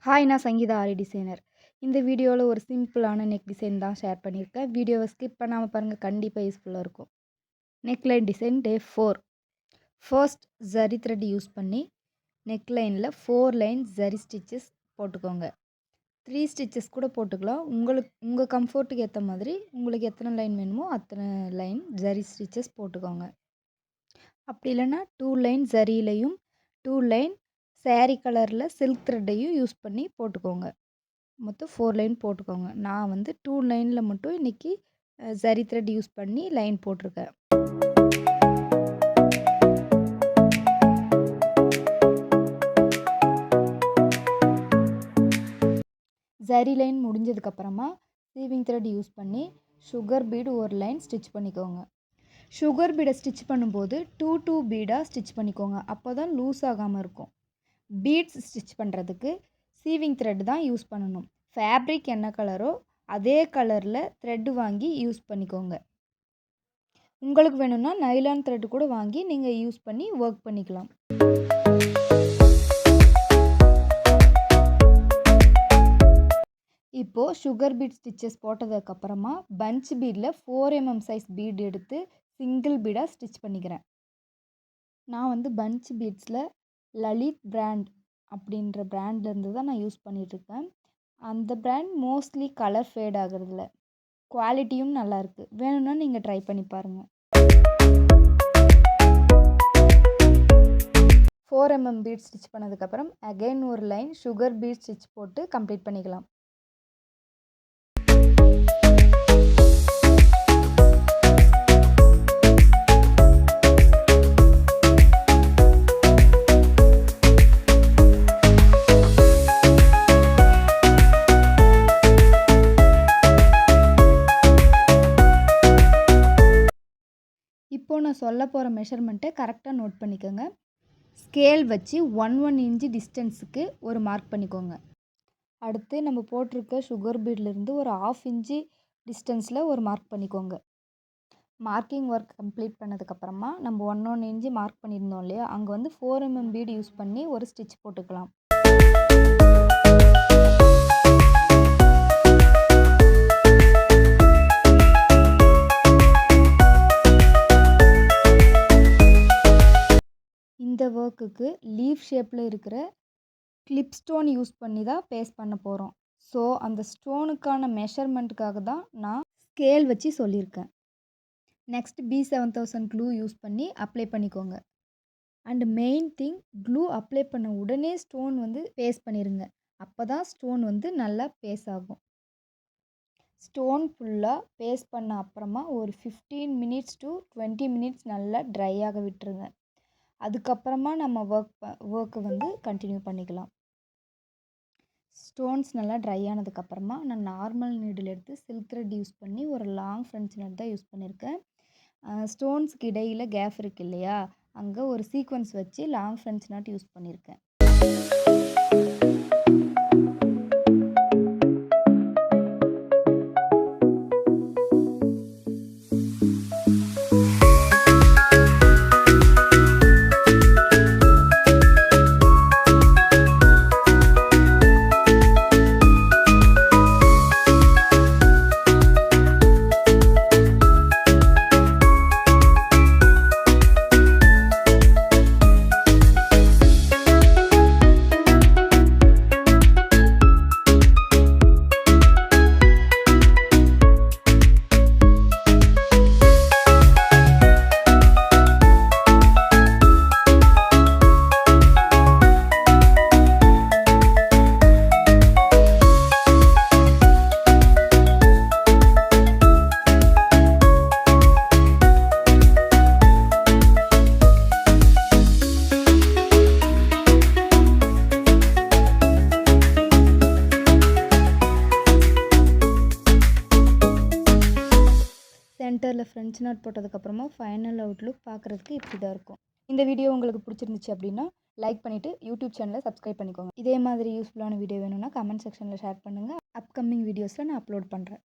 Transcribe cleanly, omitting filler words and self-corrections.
Hi, நான் சங்கீதா ஆரி designer. இந்த வீடியோவில் ஒரு சிம்பிளான நெக் டிசைன் தான் ஷேர் பண்ணியிருக்கேன். வீடியோவை ஸ்கிப் பண்ணாமல் பாருங்கள், கண்டிப்பாக யூஸ்ஃபுல்லாக இருக்கும். நெக்லைன் டிசைன் டே 4. ஃபர்ஸ்ட் ஜரி த்ரெட் யூஸ் பண்ணி நெக்லைனில் 4 லைன் ஜரி ஸ்டிச்சஸ் போட்டுக்கோங்க. 3 ஸ்டிச்சஸ் கூட போட்டுக்கலாம். உங்கள் கம்ஃபர்ட்டுக்கு ஏற்ற மாதிரி உங்களுக்கு எத்தனை லைன் வேணுமோ அத்தனை லைன் ஜரி ஸ்டிச்சஸ் போட்டுக்கோங்க. அப்படி இல்லைன்னா 2 லைன் ஜரியிலையும் 2 லைன் சாரீ கலரில் சில்க் த்ரெட்டையும் யூஸ் பண்ணி போட்டுக்கோங்க. மொத்தம் 4 லைன் போட்டுக்கோங்க. நான் வந்து 2 லைனில் மட்டும் இன்றைக்கி ஜரி த்ரெட் யூஸ் பண்ணி லைன் போட்டிருக்கேன். ஜரி லைன் முடிஞ்சதுக்கப்புறமா சீவிங் த்ரெட் யூஸ் பண்ணி சுகர் பீடு ஒரு லைன் ஸ்டிச் பண்ணிக்கோங்க. சுகர் பீடை ஸ்டிச் பண்ணும்போது 2 பீடாக ஸ்டிச் பண்ணிக்கோங்க. அப்போ தான் லூஸ் ஆகாமல் இருக்கும். பீட்ஸ் ஸ்டிச் பண்ணுறதுக்கு சீவிங் த்ரெட் தான் யூஸ் பண்ணணும். ஃபேப்ரிக் என்ன கலரோ அதே கலரில் த்ரெட்டு வாங்கி யூஸ் பண்ணிக்கோங்க. உங்களுக்கு வேணும்னா நைலான் த்ரெட் கூட வாங்கி நீங்கள் யூஸ் பண்ணி ஒர்க் பண்ணிக்கலாம். இப்போது சுகர் பீட் ஸ்டிச்சஸ் போட்டதுக்கப்புறமா பஞ்ச் பீடில் 4 mm சைஸ் பீட் எடுத்து சிங்கிள் பீடாக ஸ்டிச் பண்ணிக்கிறேன். நான் வந்து பஞ்ச் பீட்ஸில் லலித் பிராண்ட் அப்படின்ற பிராண்ட்லேருந்து தான் நான் யூஸ் பண்ணிகிட்ருக்கேன். அந்த பிராண்ட் மோஸ்ட்லி கலர் ஃபேட் ஆகிறதில்ல, குவாலிட்டியும் நல்லாயிருக்கு. வேணும்னா நீங்கள் ட்ரை பண்ணி பாருங்கள். 4 mm பீட் ஸ்டிச் பண்ணதுக்கப்புறம் அகெயின் ஒரு லைன் சுகர் பீட் ஸ்டிச் போட்டு கம்ப்ளீட் பண்ணிக்கலாம். இப்போது நான் சொல்ல போகிற மெஷர்மெண்ட்டை கரெக்டாக நோட் பண்ணிக்கோங்க. ஸ்கேல் வச்சு 1 இன்ச்சு டிஸ்டன்ஸுக்கு ஒரு மார்க் பண்ணிக்கோங்க. அடுத்து நம்ம போட்டிருக்க சுகர் பீட்லேருந்து ஒரு 1/2 இன்ச்சு டிஸ்டன்ஸில் ஒரு மார்க் பண்ணிக்கோங்க. மார்க்கிங் ஒர்க் கம்ப்ளீட் பண்ணதுக்கப்புறமா நம்ம 1 இன்ச்சு மார்க் பண்ணியிருந்தோம் இல்லையா, அங்கே வந்து 4 mm பீடு யூஸ் பண்ணி ஒரு ஸ்டிச் போட்டுக்கலாம். இந்த ஒர்க்குக்கு லீஃப் ஷேப்பில் இருக்கிற கிளிப் ஸ்டோன் யூஸ் பண்ணி தான் பேஸ்ட் பண்ண போகிறோம். ஸோ அந்த ஸ்டோனுக்கான மெஷர்மெண்ட்டுக்காக தான் நான் ஸ்கேல் வச்சு சொல்லியிருக்கேன். நெக்ஸ்ட் B7000 க்ளூ யூஸ் பண்ணி அப்ளை பண்ணிக்கோங்க. And main thing, clue apply பண்ண உடனே ஸ்டோன் வந்து பேஸ்ட் பண்ணிடுங்க. அப்போ தான் ஸ்டோன் வந்து நல்லா பேஸ்ட் ஆகும். ஸ்டோன் ஃபுல்லாக பேஸ்ட் பண்ண அப்புறமா ஒரு 15 மினிட்ஸ் to 20 மினிட்ஸ் நல்லா ட்ரை ஆக விட்டுருங்க. அதுக்கப்புறமா நம்ம ஒர்க்கை வந்து கண்டினியூ பண்ணிக்கலாம். ஸ்டோன்ஸ் நல்லா ட்ரை ஆனதுக்கப்புறமா நான் நார்மல் நீடில் எடுத்து சில்க் த்ரெட் யூஸ் பண்ணி ஒரு லாங் ஃப்ரெஞ்ச் நட் தான் யூஸ் பண்ணியிருக்கேன். ஸ்டோன்ஸ்க்கு இடையில் கேப் இருக்குது இல்லையா, அங்கே ஒரு சீக்வன்ஸ் வச்சு லாங் ஃப்ரெஞ்ச் நட் யூஸ் பண்ணியிருக்கேன். சென்டரில் ஃப்ரெஞ்ச் நாட் போட்டதுக்கப்புறமா ஃபைனல் அவுட்லுக் பார்க்குறதுக்கு இப்படி தான் இருக்கும். இந்த வீடியோ உங்களுக்கு பிடிச்சிருந்துச்சு அப்படின்னா லைக் பண்ணிவிட்டு யூடியூப் சேனலை சப்ஸ்கிரைப் பண்ணிக்கோங்க. இதே மாதிரி யூஸ்ஃபுல்லான வீடியோ வேணும்னா கமெண்ட் செக்ஷனில் ஷேர் பண்ணுங்கள். அப்கமிங் வீடியோஸில் நான் அப்லோட் பண்ணுறேன்.